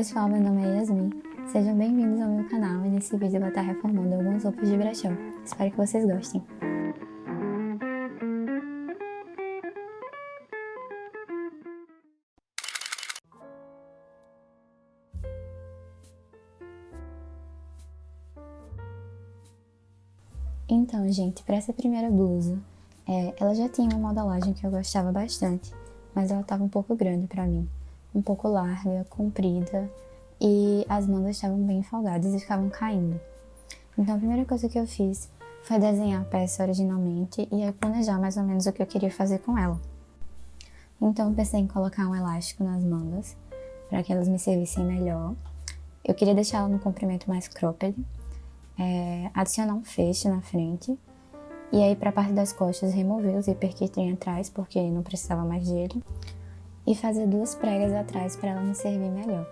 pessoal, meu nome é Yasmin. Sejam bem-vindos ao meu canal e nesse vídeo eu vou estar reformando algumas roupas de brechó. Espero que vocês gostem. Então, gente, para essa primeira blusa, ela já tinha uma modelagem que eu gostava bastante, mas ela estava um pouco grande para mim. Um pouco larga, comprida, e as mangas estavam bem folgadas e ficavam caindo. Então a primeira coisa que eu fiz foi desenhar a peça originalmente e aí planejar mais ou menos o que eu queria fazer com ela. Então eu pensei em colocar um elástico nas mangas, para que elas me servissem melhor. Eu queria deixar ela no comprimento mais cropped, adicionar um feixe na frente, e aí para a parte das costas remover o zíper que tinha atrás, porque não precisava mais dele, e fazer 2 pregas atrás para ela me servir melhor.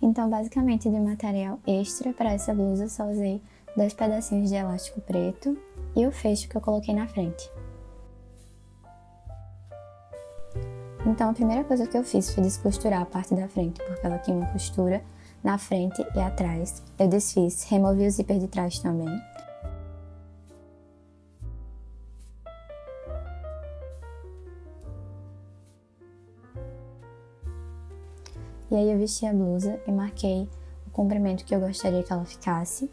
Então, basicamente, de material extra para essa blusa, só usei 2 pedacinhos de elástico preto e o fecho que eu coloquei na frente. Então, a primeira coisa que eu fiz foi descosturar a parte da frente, porque ela tinha uma costura na frente e atrás. Eu desfiz, removi o zíper de trás também. E aí eu vesti a blusa e marquei o comprimento que eu gostaria que ela ficasse.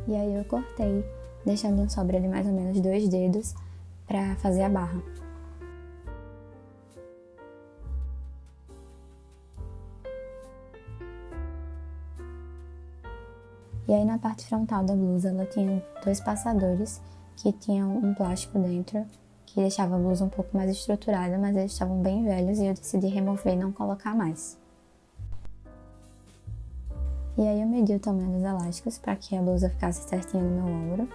E aí eu cortei, deixando um sobra de mais ou menos 2 dedos para fazer a barra. E aí na parte frontal da blusa ela tinha 2 passadores que tinham um plástico dentro, que deixava a blusa um pouco mais estruturada, mas eles estavam bem velhos e eu decidi remover e não colocar mais. E aí eu medi o tamanho dos elásticos para que a blusa ficasse certinha no meu ombro.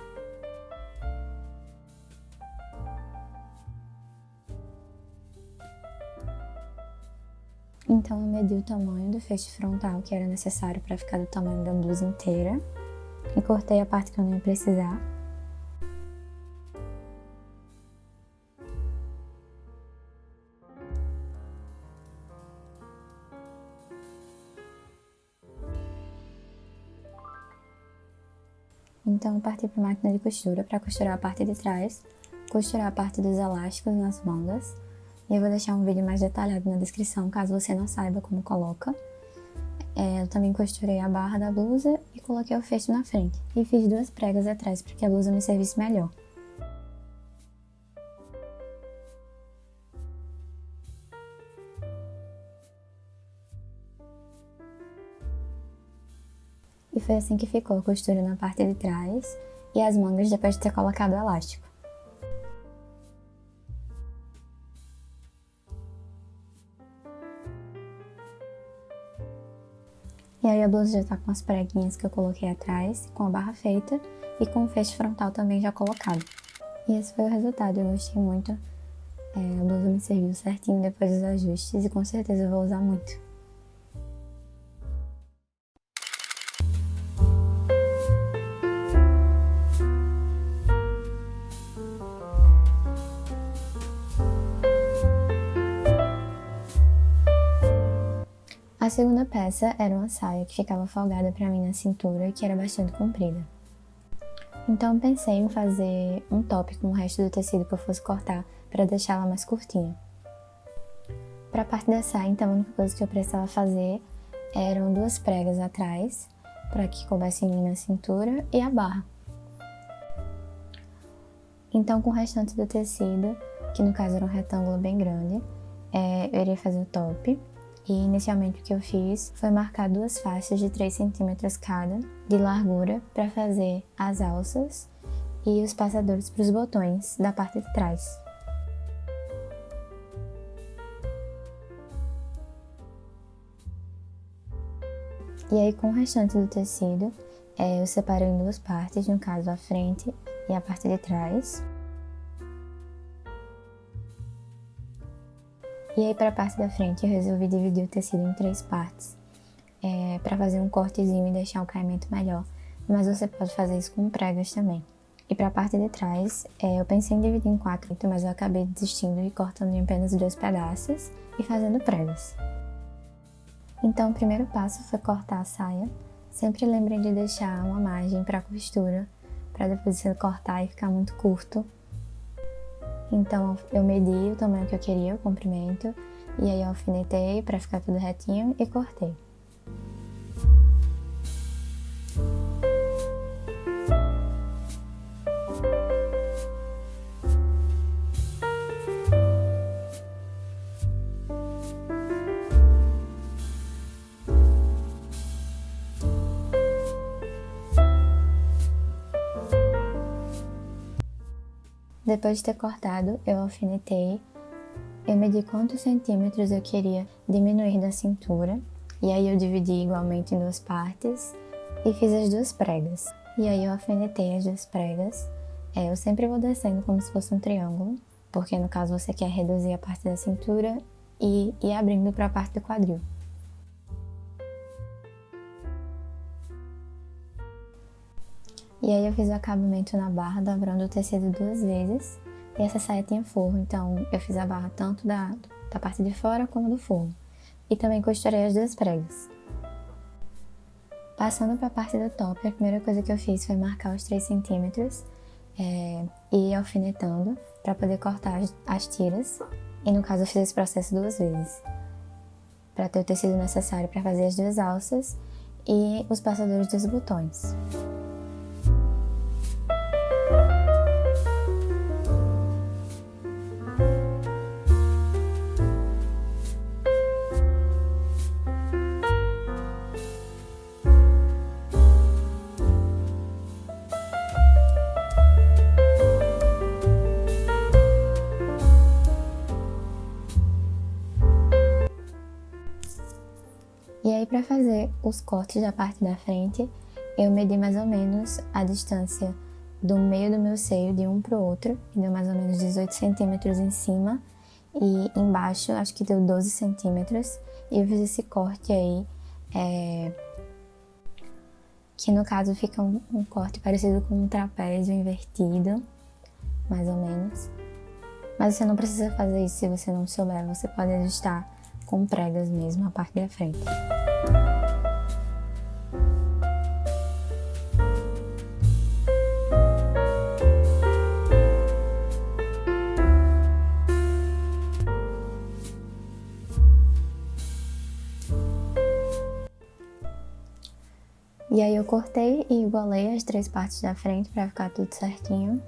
Então eu medi o tamanho do feixe frontal que era necessário para ficar do tamanho da blusa inteira e cortei a parte que eu não ia precisar. Então eu parti para a máquina de costura para costurar a parte de trás, costurar a parte dos elásticos nas mangas. E eu vou deixar um vídeo mais detalhado na descrição, caso você não saiba como coloca. Eu também costurei a barra da blusa e coloquei o fecho na frente. E fiz 2 pregas atrás para que a blusa me servisse melhor. E foi assim que ficou a costura na parte de trás e as mangas depois de ter colocado o elástico. E aí a blusa já tá com as preguinhas que eu coloquei atrás, com a barra feita e com o fecho frontal também já colocado. E esse foi o resultado, eu gostei muito. A blusa me serviu certinho depois dos ajustes e com certeza eu vou usar muito. A segunda peça era uma saia que ficava folgada para mim na cintura e que era bastante comprida. Então pensei em fazer um top com o resto do tecido que eu fosse cortar para deixá-la mais curtinha. Para a parte da saia, então a única coisa que eu precisava fazer eram 2 pregas atrás, para que coubesse em mim na cintura, e a barra. Então com o restante do tecido, que no caso era um retângulo bem grande, eu iria fazer o top. E inicialmente o que eu fiz foi marcar 2 faixas de 3 centímetros cada de largura para fazer as alças e os passadores para os botões da parte de trás. E aí, com o restante do tecido, eu separo em duas partes, no caso a frente e a parte de trás. E aí, para a parte da frente, eu resolvi dividir o tecido em 3 partes, para fazer um cortezinho e deixar o caimento melhor. Mas você pode fazer isso com pregas também. E para a parte de trás, eu pensei em dividir em 4, mas eu acabei desistindo e cortando em apenas 2 pedaços e fazendo pregas. Então, o primeiro passo foi cortar a saia. Sempre lembrem de deixar uma margem para a costura, para depois você cortar e ficar muito curto. Então, eu medi o tamanho que eu queria, o comprimento, e aí eu alfinetei para ficar tudo retinho e cortei. Depois de ter cortado, eu alfinetei. Eu medi quantos centímetros eu queria diminuir da cintura. E aí eu dividi igualmente em 2 partes e fiz as 2 pregas. E aí eu alfinetei as 2 pregas. Eu sempre vou descendo como se fosse um triângulo, porque no caso você quer reduzir a parte da cintura e ir abrindo para a parte do quadril. E aí eu fiz o acabamento na barra, dobrando o tecido 2 vezes. E essa saia tinha forro, então eu fiz a barra tanto da parte de fora como do forro. E também costurei as 2 pregas. Passando para a parte do top, a primeira coisa que eu fiz foi marcar os 3 centímetros e ir alfinetando para poder cortar as tiras. E no caso eu fiz esse processo 2 vezes, para ter o tecido necessário para fazer as 2 alças e os passadores dos botões. E aí, para fazer os cortes da parte da frente, eu medi mais ou menos a distância do meio do meu seio de um pro outro, e deu mais ou menos 18 centímetros em cima, e embaixo acho que deu 12 centímetros, e eu fiz esse corte aí, que no caso fica um corte parecido com um trapézio invertido, mais ou menos. Mas você não precisa fazer isso se você não souber, você pode ajustar com pregas mesmo a parte da frente. E aí eu cortei e igualei as 3 partes da frente para ficar tudo certinho.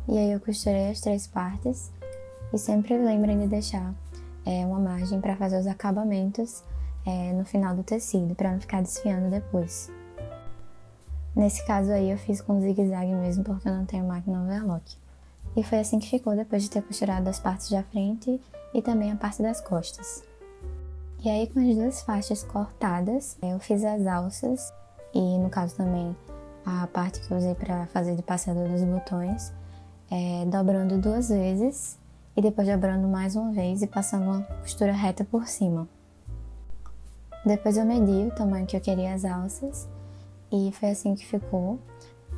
E aí eu costurei as 3 partes e sempre lembrem de deixar uma margem para fazer os acabamentos no final do tecido, para não ficar desfiando depois. Nesse caso aí eu fiz com zigue-zague mesmo, porque eu não tenho máquina overlock. E foi assim que ficou depois de ter costurado as partes da frente e também a parte das costas. E aí com as 2 faixas cortadas, eu fiz as alças e no caso também a parte que eu usei para fazer de passador dos botões, dobrando 2 vezes e depois dobrando mais uma vez e passando uma costura reta por cima. Depois eu medi o tamanho que eu queria as alças e foi assim que ficou.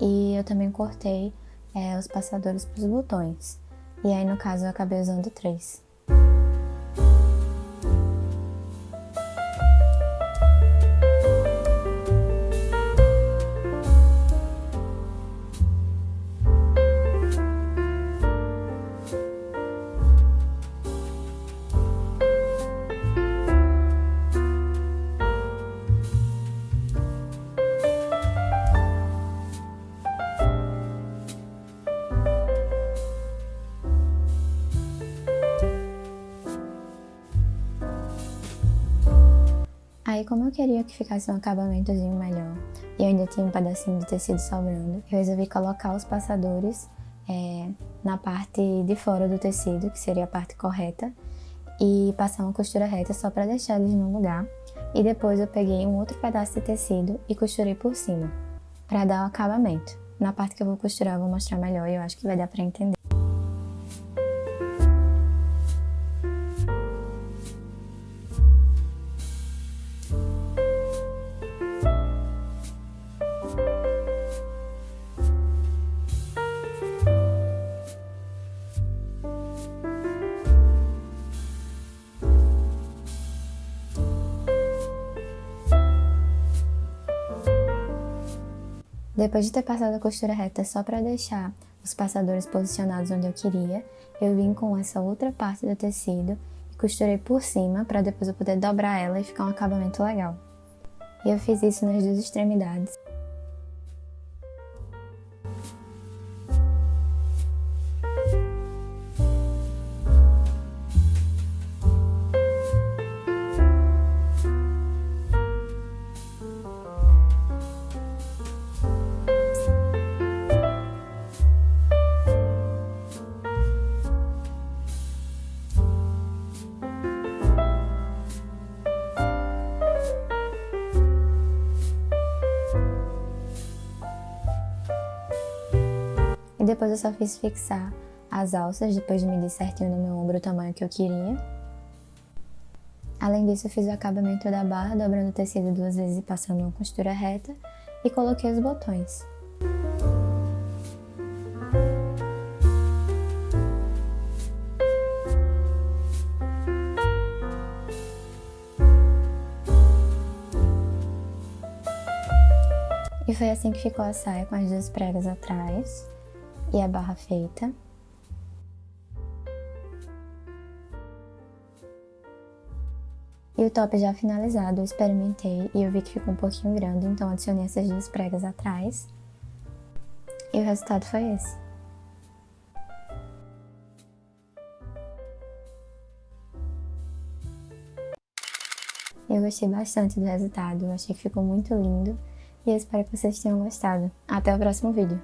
E eu também cortei os passadores para os botões. E aí no caso eu acabei usando 3. Aí, como eu queria que ficasse um acabamentozinho melhor, e eu ainda tinha um pedacinho de tecido sobrando, eu resolvi colocar os passadores na parte de fora do tecido, que seria a parte correta, e passar uma costura reta só para deixar eles no lugar. E depois eu peguei um outro pedaço de tecido e costurei por cima, para dar o acabamento. Na parte que eu vou costurar eu vou mostrar melhor e eu acho que vai dar para entender. Depois de ter passado a costura reta só para deixar os passadores posicionados onde eu queria, eu vim com essa outra parte do tecido e costurei por cima para depois eu poder dobrar ela e ficar um acabamento legal. E eu fiz isso nas duas extremidades. E depois eu só fiz fixar as alças, depois de medir certinho no meu ombro o tamanho que eu queria. Além disso, eu fiz o acabamento da barra, dobrando o tecido 2 vezes e passando uma costura reta, e coloquei os botões. E foi assim que ficou a saia, com as 2 pregas atrás e a barra feita. E o top já finalizado, eu experimentei e eu vi que ficou um pouquinho grande, então adicionei essas 2 pregas atrás. E o resultado foi esse. Eu gostei bastante do resultado, eu achei que ficou muito lindo e eu espero que vocês tenham gostado. Até o próximo vídeo!